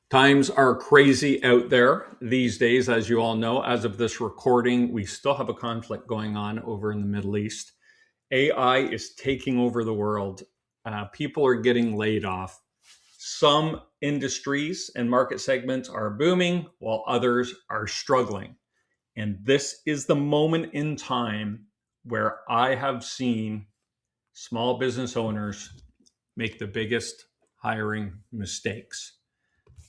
Times are crazy out there these days, as you all know. As of this recording, we still have a conflict going on over in the Middle East. AI is taking over the world. People are getting laid off. Some industries and market segments are booming while others are struggling. And this is the moment in time where I have seen small business owners make the biggest hiring mistakes.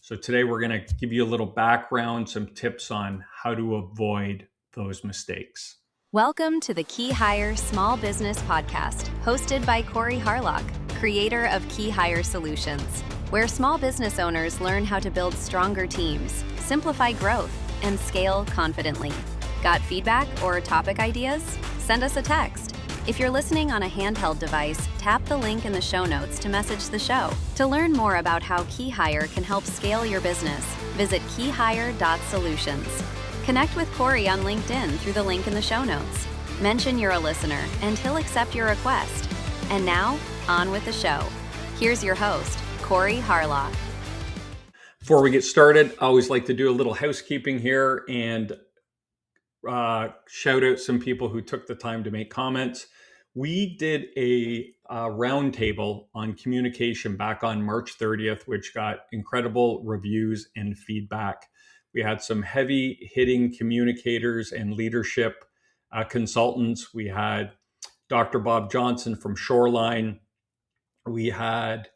So today we're going to give you a little background, some tips on how to avoid those mistakes. Welcome to the KeyHire Small Business Podcast, hosted by Harlock, creator of KeyHire Solutions, where small business owners learn how to build stronger teams, simplify growth, and scale confidently. Got feedback or topic ideas? Send us a text. If you're listening on a handheld device, tap the link in the show notes to message the show. To learn more about how KeyHire can help scale your business, visit keyhire.solutions. Connect with Corey on LinkedIn through the link in the show notes. Mention you're a listener, and he'll accept your request. And now, on with the show. Here's your host, Corey Harlock. Before we get started, I always like to do a little housekeeping here and shout out some people who took the time to make comments. We did a roundtable on communication back on March 30th, which got incredible reviews and feedback. We had some heavy hitting communicators and leadership consultants. We had Dr. Bob Johnson from Shoreline. We had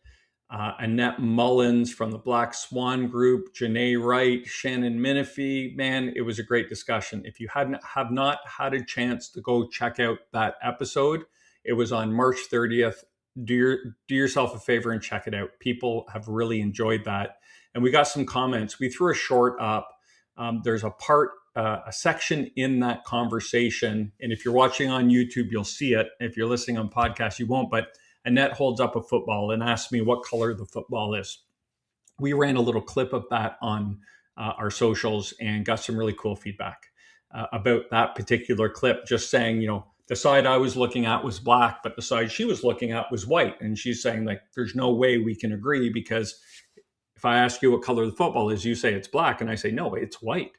Annette Mullins from the Black Swan Group, Janae Wright, Shannon Minifee. Man, it was a great discussion. If you have not had a chance to go check out that episode, it was on March 30th. Do yourself a favor and check it out. People have really enjoyed that. And we got some comments. We threw a short up. There's a section in that conversation. And if you're watching on YouTube, you'll see it. If you're listening on podcast, you won't. But Annette holds up a football and asks me what color the football is. We ran a little clip of that on our socials and got some really cool feedback about that particular clip, just saying, the side I was looking at was black, but the side she was looking at was white. And she's saying, there's no way we can agree, because if I ask you what color the football is, you say it's black, and I say, no, it's white.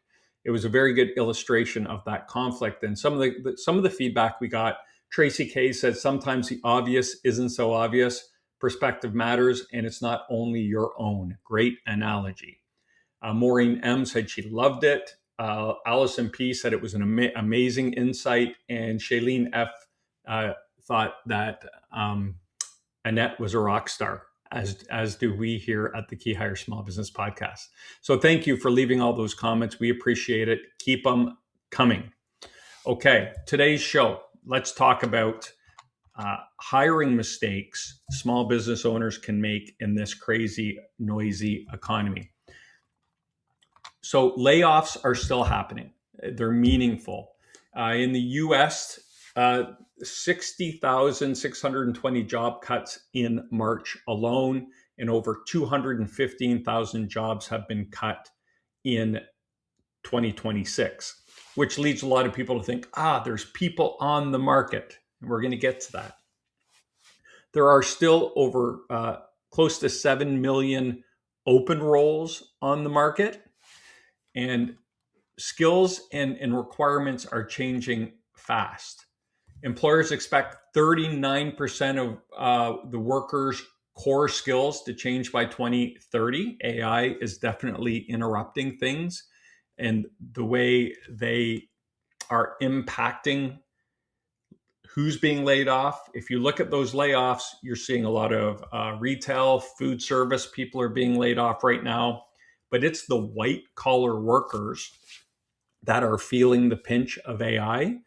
It was a very good illustration of that conflict. And some of the feedback we got, Tracy K said, sometimes the obvious isn't so obvious. Perspective matters, and it's not only your own. Great analogy. Maureen M said she loved it. Allison P said it was an amazing insight. And Shailene F thought that Annette was a rock star, as do we here at the KeyHire Small Business Podcast. So thank you for leaving all those comments. We appreciate it. Keep them coming. Okay, today's show. Let's talk about hiring mistakes small business owners can make in this crazy, noisy economy. So layoffs are still happening. They're meaningful. In the U.S., 60,620 job cuts in March alone, and over 215,000 jobs have been cut in 2026. Which leads a lot of people to think, there's people on the market. And we're going to get to that. There are still over close to 7 million open roles on the market. And skills and requirements are changing fast. Employers expect 39% of the workers' core skills to change by 2030. AI is definitely interrupting things and the way they are impacting who's being laid off. If you look at those layoffs, you're seeing a lot of retail, food service people are being laid off right now. But it's the white collar workers that are feeling the pinch of AI.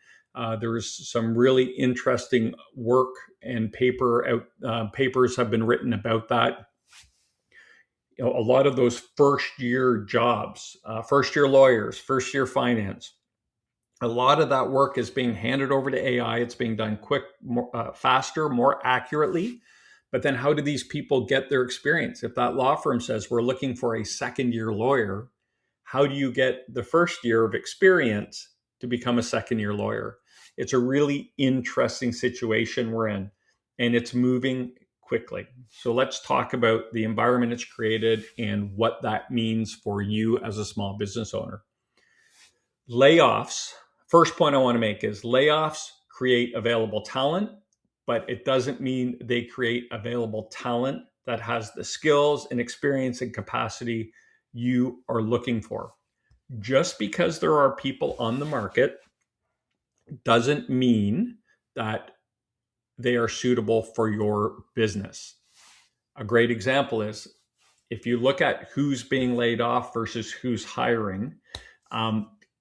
There's some really interesting work and papers have been written about that. A lot of those first-year jobs, first-year lawyers, first-year finance, a lot of that work is being handed over to AI. It's being done faster, more accurately. But then how do these people get their experience? If that law firm says we're looking for a second-year lawyer, how do you get the first year of experience to become a second-year lawyer? It's a really interesting situation we're in, and it's moving quickly. So let's talk about the environment it's created and what that means for you as a small business owner. Layoffs, first point I want to make is layoffs create available talent, but it doesn't mean they create available talent that has the skills and experience and capacity you are looking for. Just because there are people on the market doesn't mean that they are suitable for your business. A great example is if you look at who's being laid off versus who's hiring,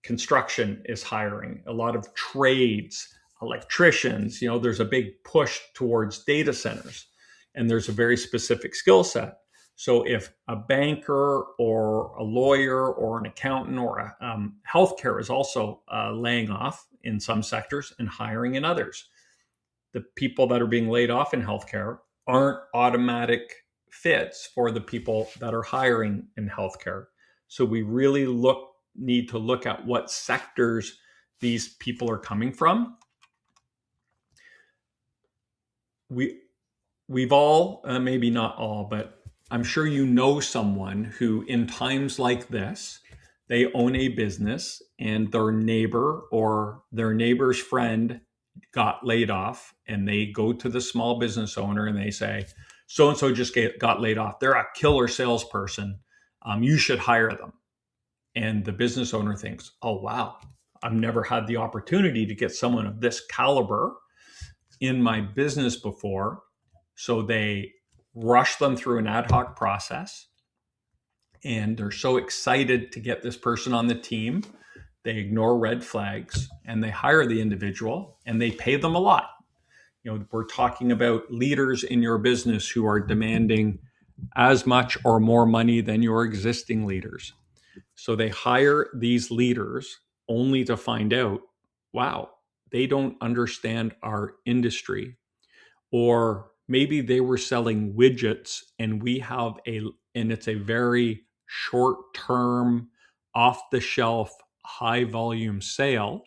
construction is hiring, a lot of trades, electricians, there's a big push towards data centers, and there's a very specific skill set. So if a banker or a lawyer or an accountant or a healthcare is also laying off in some sectors and hiring in others, the people that are being laid off in healthcare aren't automatic fits for the people that are hiring in healthcare. So we really need to look at what sectors these people are coming from. We've all, maybe not all, but I'm sure you know someone who in times like this, they own a business and their neighbor or their neighbor's friend got laid off, and they go to the small business owner and they say, so-and-so just got laid off. They're a killer salesperson. You should hire them. And the business owner thinks, oh, wow, I've never had the opportunity to get someone of this caliber in my business before. So they rush them through an ad hoc process, and they're so excited to get this person on the team. They ignore red flags and they hire the individual and they pay them a lot. We're talking about leaders in your business who are demanding as much or more money than your existing leaders. So they hire these leaders only to find out, wow, they don't understand our industry. Or maybe they were selling widgets and it's a very short-term, off-the-shelf, high-volume sale.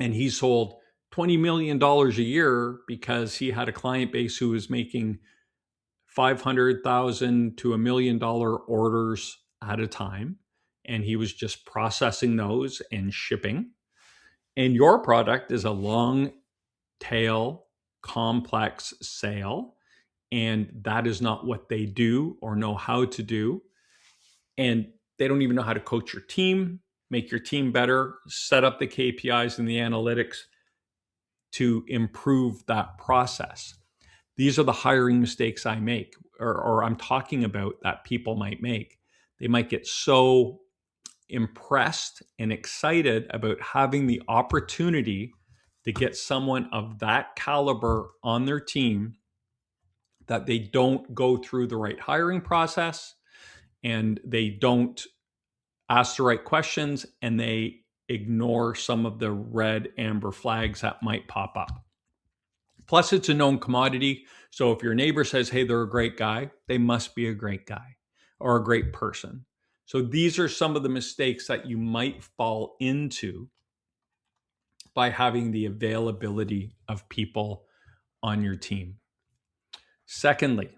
And he sold $20 million a year because he had a client base who was making $500,000 to $1 million orders at a time. And he was just processing those and shipping. And your product is a long tail, complex sale. And that is not what they do or know how to do. And they don't even know how to coach your team, make your team better, set up the KPIs and the analytics to improve that process. These are the hiring mistakes I make, or I'm talking about that people might make. They might get so impressed and excited about having the opportunity to get someone of that caliber on their team that they don't go through the right hiring process, and they don't ask the right questions, and they ignore some of the red amber flags that might pop up. Plus, it's a known commodity. So if your neighbor says, hey, they're a great guy, they must be a great guy or a great person. So these are some of the mistakes that you might fall into by having the availability of people on your team. Secondly,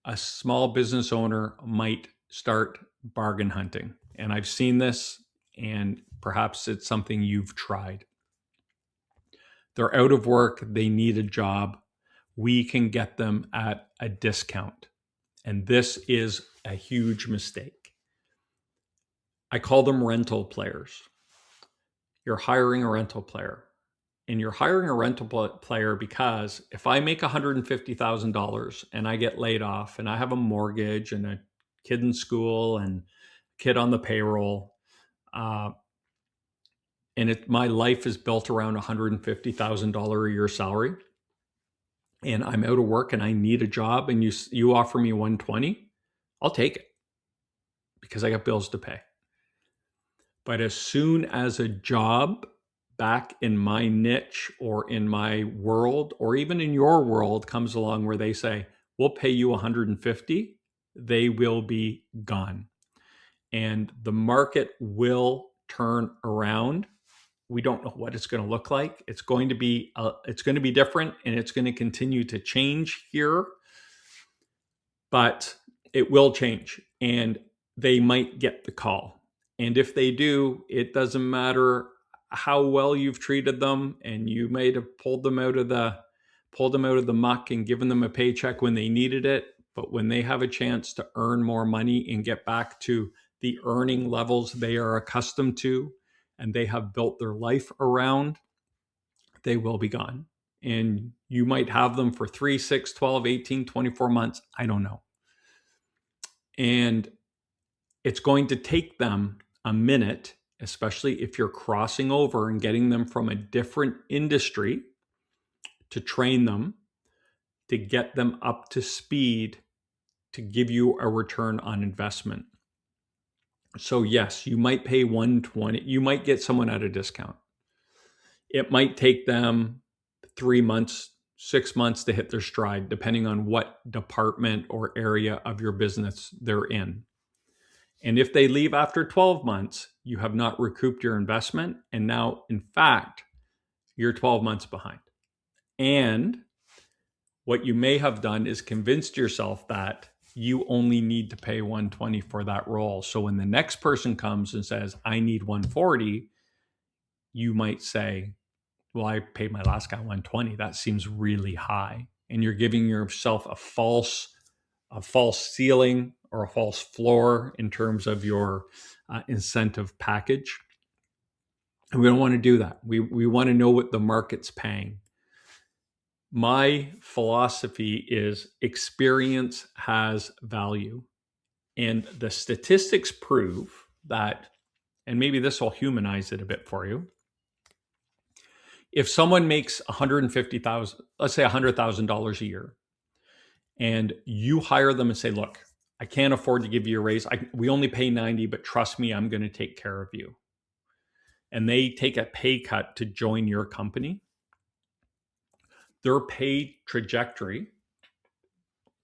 a small business owner might start bargain hunting. And I've seen this, and perhaps it's something you've tried. They're out of work, they need a job. We can get them at a discount. And this is a huge mistake. I call them rental players. You're hiring a rental player. And you're hiring a rental player because if I make $150,000 and I get laid off and I have a mortgage and a kid in school and a kid on the payroll, my life is built around $150,000 a year salary, and I'm out of work and I need a job, and you offer me 120, I'll take it because I got bills to pay. But as soon as a job back in my niche or in my world or even in your world comes along where they say, we'll pay you 150, they will be gone. And the market will turn around We don't know what it's going to look like. It's going to be different, and it's going to continue to change here, but it will change, and they might get the call. And if they do, it doesn't matter how well you've treated them, and you might have pulled them out of the muck and given them a paycheck when they needed it. But when they have a chance to earn more money and get back to the earning levels they are accustomed to, and they have built their life around, they will be gone. And you might have them for 3, 6, 12, 18, 24 months. I don't know. And it's going to take them a minute, especially if you're crossing over and getting them from a different industry, to train them, to get them up to speed, to give you a return on investment. So yes, you might pay $120. You might get someone at a discount. It might take them 3 months, 6 months to hit their stride, depending on what department or area of your business they're in. And if they leave after 12 months, you have not recouped your investment. And now, in fact, you're 12 months behind. And what you may have done is convinced yourself that you only need to pay $120 for that role. So when the next person comes and says, I need $140, you might say, well, I paid my last guy $120. That seems really high. And you're giving yourself a false ceiling or a false floor in terms of your incentive package. And we don't want to do that. We want to know what the market's paying. My philosophy is experience has value. And the statistics prove that, and maybe this will humanize it a bit for you. If someone makes $150,000, let's say $100,000 a year, and you hire them and say, look, I can't afford to give you a raise. We only pay 90, but trust me, I'm going to take care of you. And they take a pay cut to join your company. Their pay trajectory,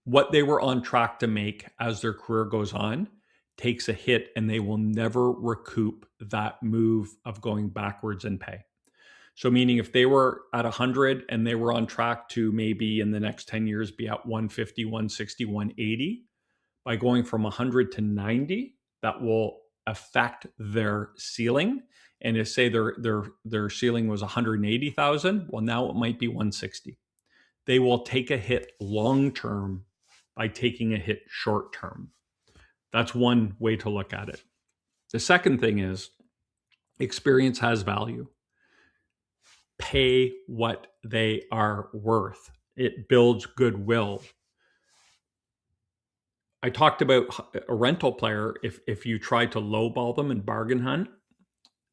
what they were on track to make as their career goes on, takes a hit, and they will never recoup that move of going backwards in pay. So meaning if they were at 100 and they were on track to maybe in the next 10 years be at 150, 160, 180, by going from 100 to 90, that will affect their ceiling. And if say their ceiling was 180,000, well, now it might be 160. They will take a hit long-term by taking a hit short-term. That's one way to look at it. The second thing is experience has value. Pay what they are worth. It builds goodwill. I talked about a rental player if you try to lowball them and bargain hunt.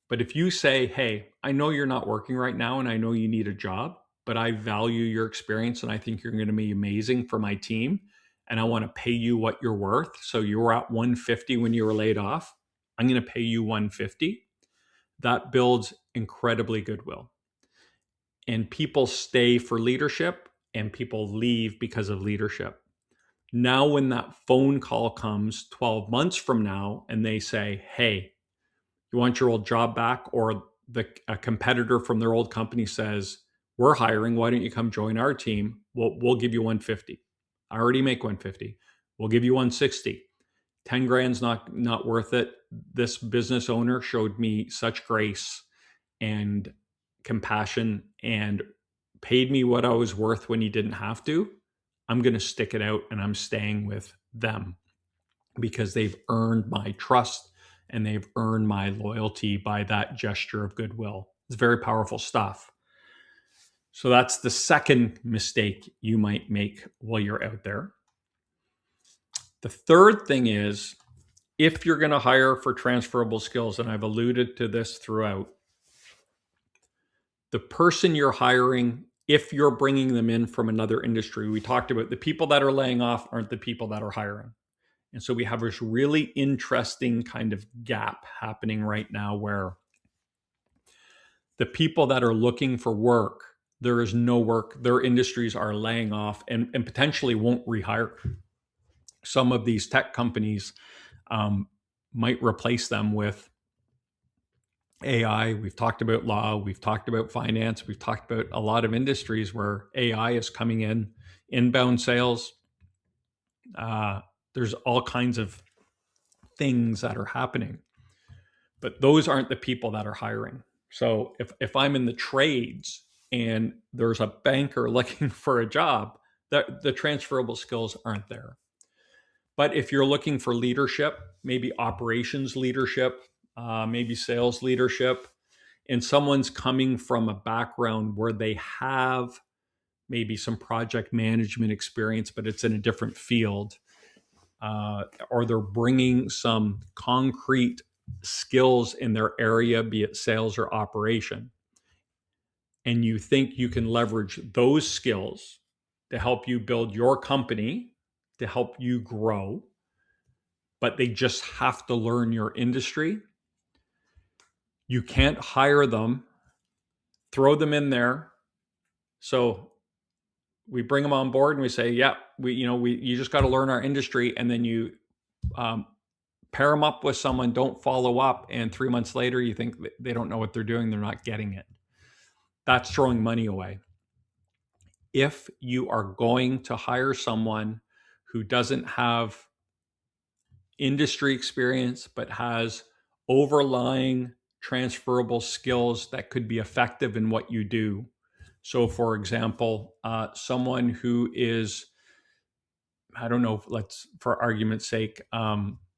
But if you say, hey, I know you're not working right now and I know you need a job, but I value your experience and I think you're going to be amazing for my team and I want to pay you what you're worth. So you were at 150 when you were laid off. I'm going to pay you 150. That builds incredibly goodwill. And people stay for leadership and people leave because of leadership. Now, when that phone call comes 12 months from now and they say, hey, you want your old job back? Or a competitor from their old company says, we're hiring, why don't you come join our team? We'll give you 150. I already make 150. We'll give you 160. 10 grand's not worth it. This business owner showed me such grace and compassion and paid me what I was worth when he didn't have to. I'm going to stick it out and I'm staying with them because they've earned my trust and they've earned my loyalty by that gesture of goodwill. It's very powerful stuff. So that's the second mistake you might make while you're out there. The third thing is, if you're going to hire for transferable skills, and I've alluded to this throughout, the person you're hiring, if you're bringing them in from another industry, we talked about the people that are laying off aren't the people that are hiring. And so we have this really interesting kind of gap happening right now where the people that are looking for work, there is no work, their industries are laying off and potentially won't rehire. Some of these tech companies might replace them with AI, we've talked about law, we've talked about finance, we've talked about a lot of industries where AI is coming in, inbound sales. There's all kinds of things that are happening, but those aren't the people that are hiring. So if I'm in the trades and there's a banker looking for a job, the transferable skills aren't there. But if you're looking for leadership, maybe operations leadership, maybe sales leadership, and someone's coming from a background where they have maybe some project management experience, but it's in a different field, or they're bringing some concrete skills in their area, be it sales or operation, and you think you can leverage those skills to help you build your company, to help you grow, but they just have to learn your industry. You can't hire them, throw them in there. So we bring them on board and we say, yeah, you just got to learn our industry. And then you pair them up with someone, don't follow up. And 3 months later, you think they don't know what they're doing. They're not getting it. That's throwing money away. If you are going to hire someone who doesn't have industry experience, but has overlying transferable skills that could be effective in what you do. So, for example, someone who is, I don't know, let's, for argument's sake,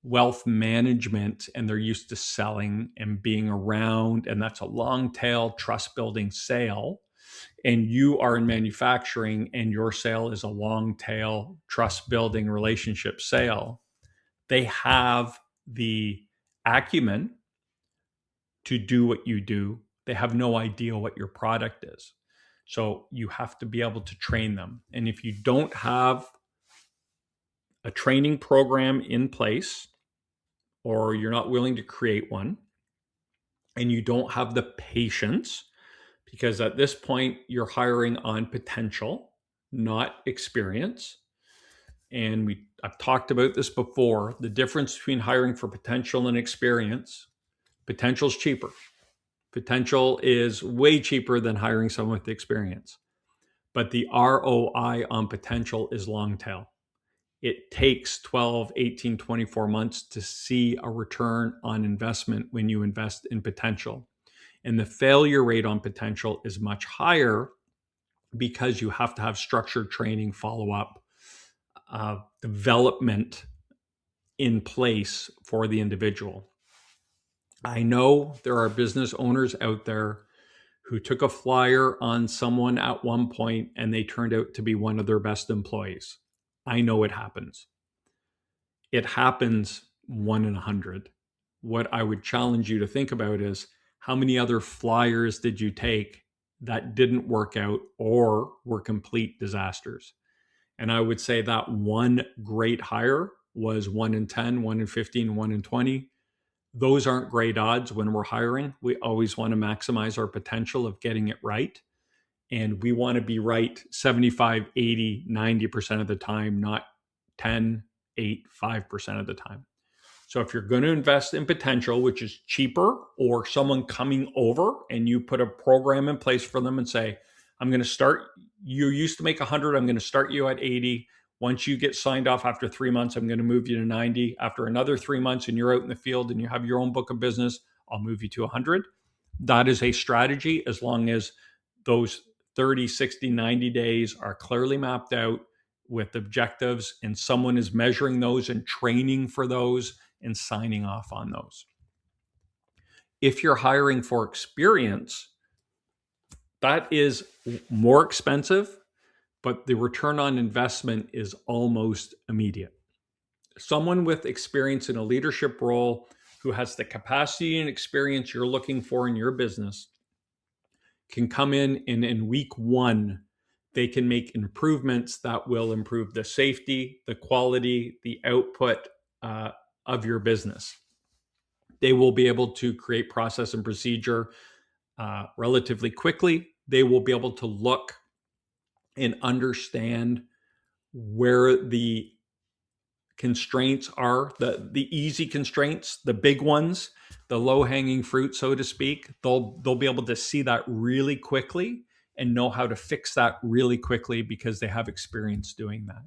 wealth management, and they're used to selling and being around, and that's a long tail trust building sale. And you are in manufacturing and your sale is a long tail trust building relationship sale. They have the acumen to do what you do. They have no idea what your product is. So you have to be able to train them. And if you don't have a training program in place, or you're not willing to create one, and you don't have the patience, because at this point you're hiring on potential, not experience. And I've talked about this before, the difference between hiring for potential and experience. Potential is cheaper. Potential is way cheaper than hiring someone with experience. But the ROI on potential is long tail. It takes 12, 18, 24 months to see a return on investment when you invest in potential. And the failure rate on potential is much higher because you have to have structured training, follow-up, development in place for the individual. I know there are business owners out there who took a flyer on someone at one point and they turned out to be one of their best employees. I know it happens. It happens 1 in 100. What I would challenge you to think about is, how many other flyers did you take that didn't work out or were complete disasters? And I would say that one great hire was 1 in 10, 1 in 15, 1 in 20. Those aren't great odds when we're hiring. We always want to maximize our potential of getting it right. And we want to be right 75, 80, 90% of the time, not 10, 8, 5% of the time. So if you're going to invest in potential, which is cheaper, or someone coming over and you put a program in place for them and say, I'm going to start, you used to make 100, I'm going to start you at 80. Once you get signed off after 3 months, I'm going to move you to 90. After another 3 months and you're out in the field and you have your own book of business, I'll move you to 100. That is a strategy, as long as those 30, 60, 90 days are clearly mapped out with objectives and someone is measuring those and training for those and signing off on those. If you're hiring for experience, that is more expensive, but the return on investment is almost immediate. Someone with experience in a leadership role who has the capacity and experience you're looking for in your business can come in and in week 1, they can make improvements that will improve the safety, the quality, the output of your business. They will be able to create process and procedure relatively quickly. They will be able to look and understand where the constraints are, the easy constraints, the big ones, the low-hanging fruit, so to speak, they'll be able to see that really quickly and know how to fix that really quickly because they have experience doing that.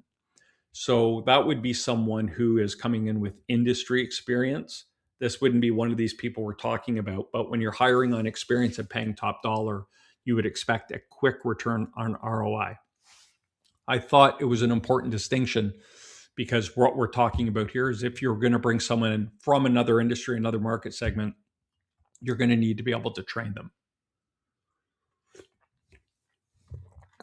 So that would be someone who is coming in with industry experience. This wouldn't be one of these people we're talking about, but when you're hiring on experience and paying top dollar, you would expect a quick return on ROI. I thought it was an important distinction because what we're talking about here is if you're going to bring someone in from another industry, another market segment, you're going to need to be able to train them.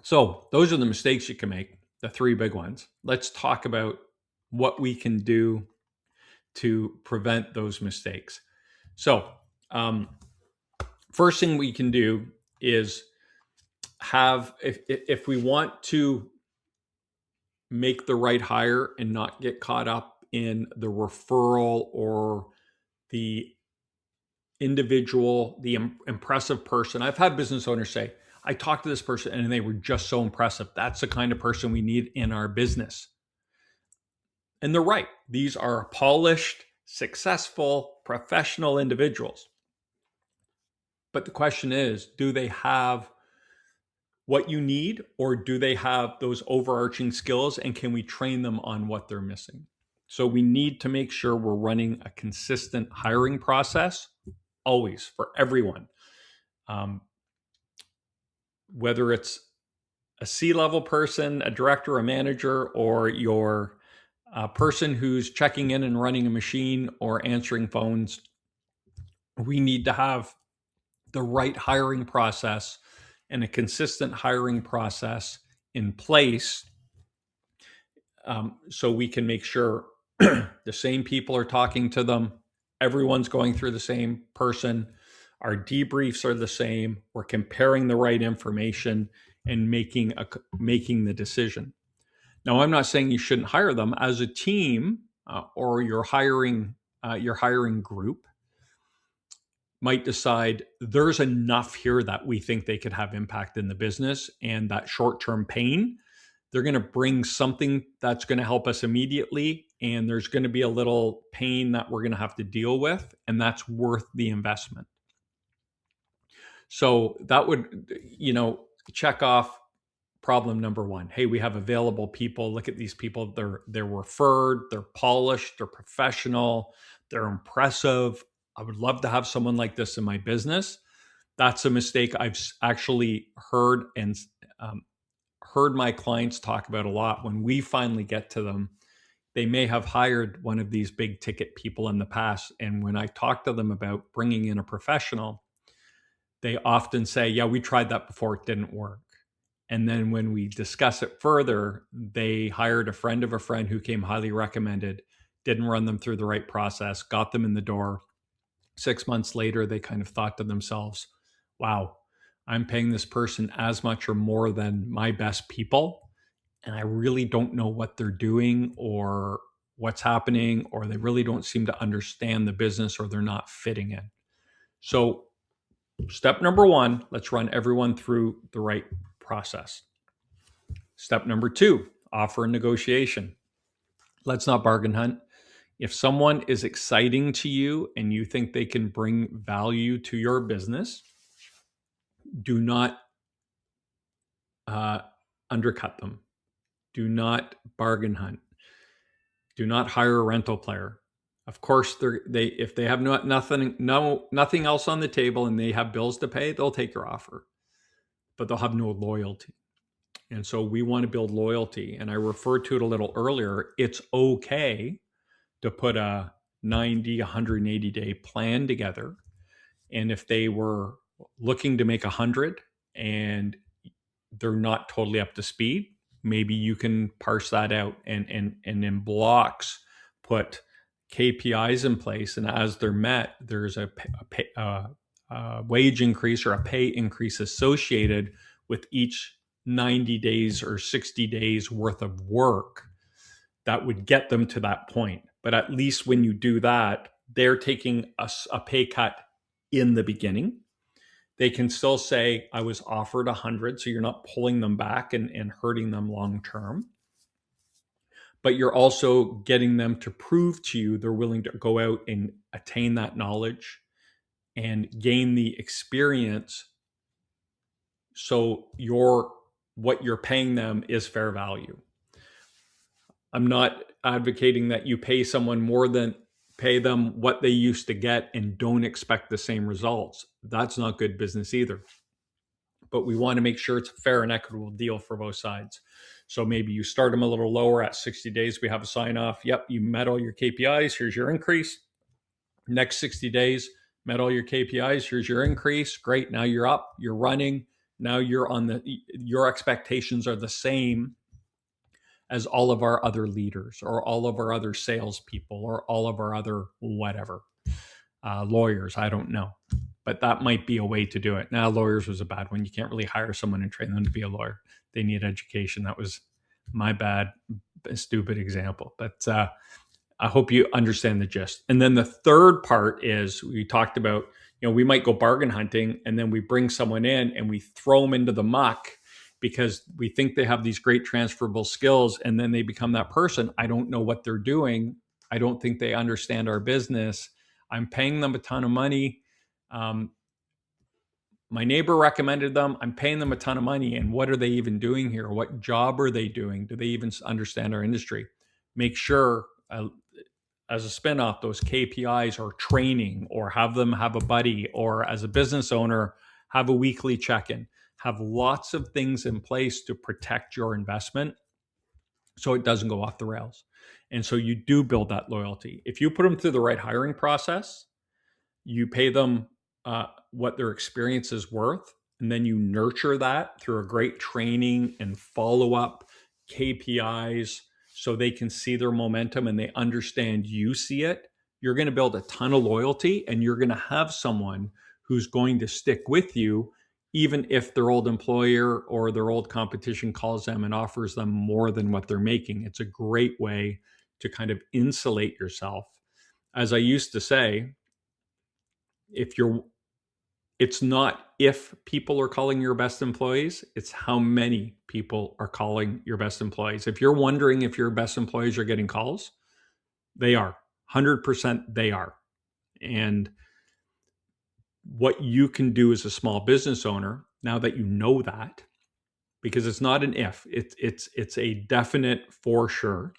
So those are the mistakes you can make, the three big ones. Let's talk about what we can do to prevent those mistakes. So first thing we can do is have, if we want to make the right hire and not get caught up in the referral or the individual, the impressive person. I've had business owners say, I talked to this person and they were just so impressive. That's the kind of person we need in our business. And they're right. These are polished, successful, professional individuals. But the question is, do they have what you need, or do they have those overarching skills, and can we train them on what they're missing? So we need to make sure we're running a consistent hiring process always for everyone. Whether it's a C-level person, a director, a manager, or your person who's checking in and running a machine or answering phones, we need to have the right hiring process and a consistent hiring process in place, so we can make sure the same people are talking to them, everyone's going through the same person, our debriefs are the same, we're comparing the right information and making the decision. Now, I'm not saying you shouldn't hire them. As a team or your hiring group might decide there's enough here that we think they could have impact in the business, and that short-term pain, they're going to bring something that's going to help us immediately, and there's going to be a little pain that we're going to have to deal with, and that's worth the investment. So that would, check off problem number one. Hey, we have available people. Look at these people. They're referred, they're polished, they're professional, they're impressive. I would love to have someone like this in my business. That's a mistake I've actually heard my clients talk about a lot. When we finally get to them, they may have hired one of these big ticket people in the past. And when I talk to them about bringing in a professional, they often say, yeah, we tried that before, it didn't work. And then when we discuss it further, they hired a friend of a friend who came highly recommended, didn't run them through the right process, got them in the door. 6 months later, they kind of thought to themselves, wow, I'm paying this person as much or more than my best people, and I really don't know what they're doing or what's happening, or they really don't seem to understand the business, or they're not fitting in. So step number one, let's run everyone through the right process. Step number two, offer and negotiation. Let's not bargain hunt. If someone is exciting to you and you think they can bring value to your business, do not undercut them. Do not bargain hunt. Do not hire a rental player. Of course, if they have nothing else on the table and they have bills to pay, they'll take your offer, but they'll have no loyalty. And so we want to build loyalty. And I referred to it a little earlier. It's okay to put a 90, 180 day plan together. And if they were looking to make 100 and they're not totally up to speed, maybe you can parse that out and in blocks put KPIs in place. And as they're met, there's a wage increase or a pay increase associated with each 90 days or 60 days worth of work that would get them to that point. But at least when you do that, they're taking a pay cut in the beginning. They can still say, I was offered 100, so you're not pulling them back and hurting them long term. But you're also getting them to prove to you they're willing to go out and attain that knowledge and gain the experience so what you're paying them is fair value. I'm not advocating that you pay them what they used to get and don't expect the same results. That's not good business either. But we want to make sure it's a fair and equitable deal for both sides. So maybe you start them a little lower at 60 days. We have a sign off. Yep, you met all your KPIs. Here's your increase. Next 60 days, met all your KPIs. Here's your increase. Great. Now you're up. You're running. Now your expectations are the same as all of our other leaders or all of our other salespeople or all of our other whatever, lawyers. I don't know. But that might be a way to do it. Now, lawyers was a bad one. You can't really hire someone and train them to be a lawyer. They need education. That was my bad, stupid example. But I hope you understand the gist. And then the third part is we talked about, we might go bargain hunting and then we bring someone in and we throw them into the muck because we think they have these great transferable skills and then they become that person. I don't know what they're doing. I don't think they understand our business. I'm paying them a ton of money. My neighbor recommended them. I'm paying them a ton of money. And what are they even doing here? What job are they doing? Do they even understand our industry? Make sure as a spinoff, those KPIs are training or have them have a buddy or as a business owner, have a weekly check-in. Have lots of things in place to protect your investment so it doesn't go off the rails. And so you do build that loyalty. If you put them through the right hiring process, you pay them what their experience is worth, and then you nurture that through a great training and follow-up KPIs so they can see their momentum and they understand you see it. You're going to build a ton of loyalty and you're going to have someone who's going to stick with you even if their old employer or their old competition calls them and offers them more than what they're making. It's a great way to kind of insulate yourself. As I used to say, it's not if people are calling your best employees, it's how many people are calling your best employees. If you're wondering if your best employees are getting calls, they are. 100% they are. And what you can do as a small business owner, now that you know that, because it's not an if, it's a definite for sure.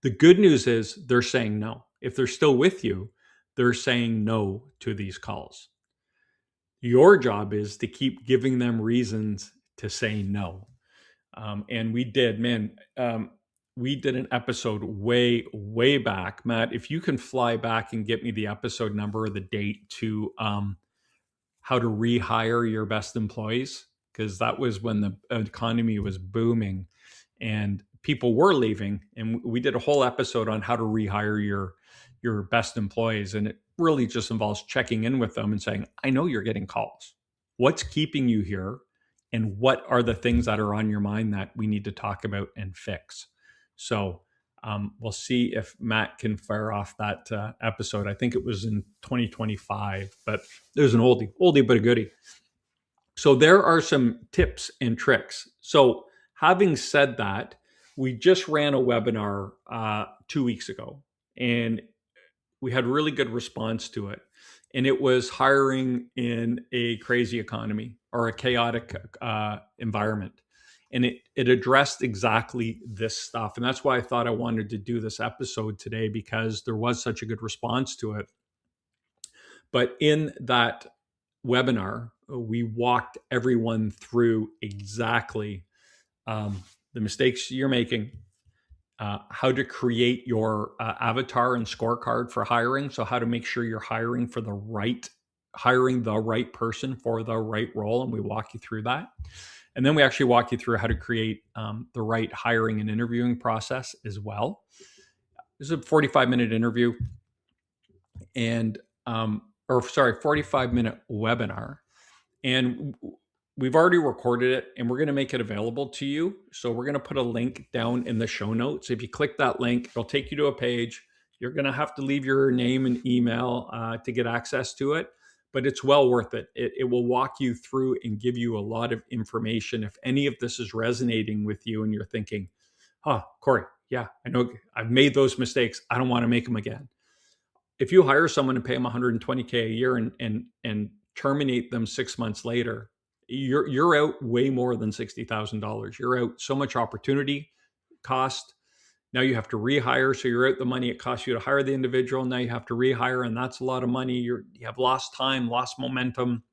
The good news is they're saying no. If they're still with you, they're saying no to these calls. Your job is to keep giving them reasons to say no. And we did an episode way back. Matt, if you can fly back and get me the episode number or the date to how to rehire your best employees, because that was when the economy was booming and people were leaving. And we did a whole episode on how to rehire your best employees. And it really just involves checking in with them and saying, I know you're getting calls. What's keeping you here? And what are the things that are on your mind that we need to talk about and fix? So we'll see if Matt can fire off that episode. I think it was in 2025, but there's an oldie but a goodie. So there are some tips and tricks. So having said that, we just ran a webinar 2 weeks ago, and we had really good response to it. And it was hiring in a crazy economy or a chaotic environment. And it addressed exactly this stuff. And that's why I thought I wanted to do this episode today, because there was such a good response to it. But in that webinar, we walked everyone through exactly the mistakes you're making, how to create your avatar and scorecard for hiring. So how to make sure you're hiring the right person for the right role. And we walk you through that. And then we actually walk you through how to create the right hiring and interviewing process as well. This is a 45-minute interview and 45-minute webinar. And we've already recorded it and we're going to make it available to you. So we're going to put a link down in the show notes. If you click that link, it'll take you to a page. You're going to have to leave your name and email to get access to it, but it's well worth it. It will walk you through and give you a lot of information. If any of this is resonating with you and you're thinking, Corey, yeah, I know I've made those mistakes. I don't want to make them again. if you hire someone and pay them 120K a year and terminate them 6 months later, you're out way more than $60,000. You're out so much opportunity cost. Now you have to rehire, so you're out the money it costs you to hire the individual. Now you have to rehire, and that's a lot of money. You have lost time, lost momentum,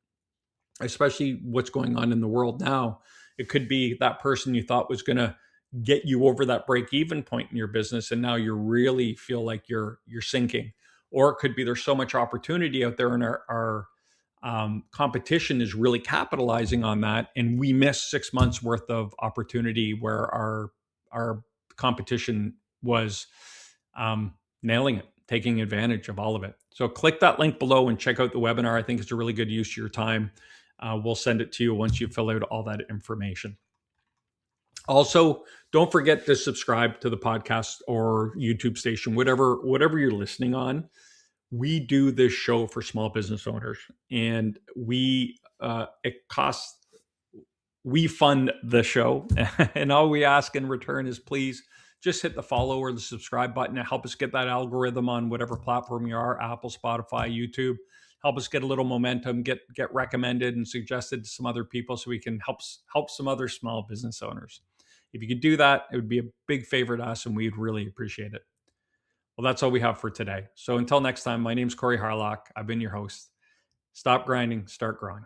especially what's going on in the world now. It could be that person you thought was going to get you over that break-even point in your business, and now you really feel like you're sinking. Or it could be there's so much opportunity out there, and our competition is really capitalizing on that, and we miss 6 months worth of opportunity where our competition was nailing it, taking advantage of all of it. So click that link below and check out the webinar. I think it's a really good use of your time. We'll send it to you once you fill out all that information. Also, don't forget to subscribe to the podcast or YouTube station, whatever you're listening on. We do this show for small business owners, and we fund the show, and all we ask in return is please just hit the follow or the subscribe button to help us get that algorithm on whatever platform you are, Apple, Spotify, YouTube. Help us get a little momentum, get recommended and suggested to some other people so we can help some other small business owners. If you could do that, it would be a big favor to us, and we'd really appreciate it. Well, that's all we have for today. So until next time, my name's Corey Harlock. I've been your host. Stop grinding, start growing.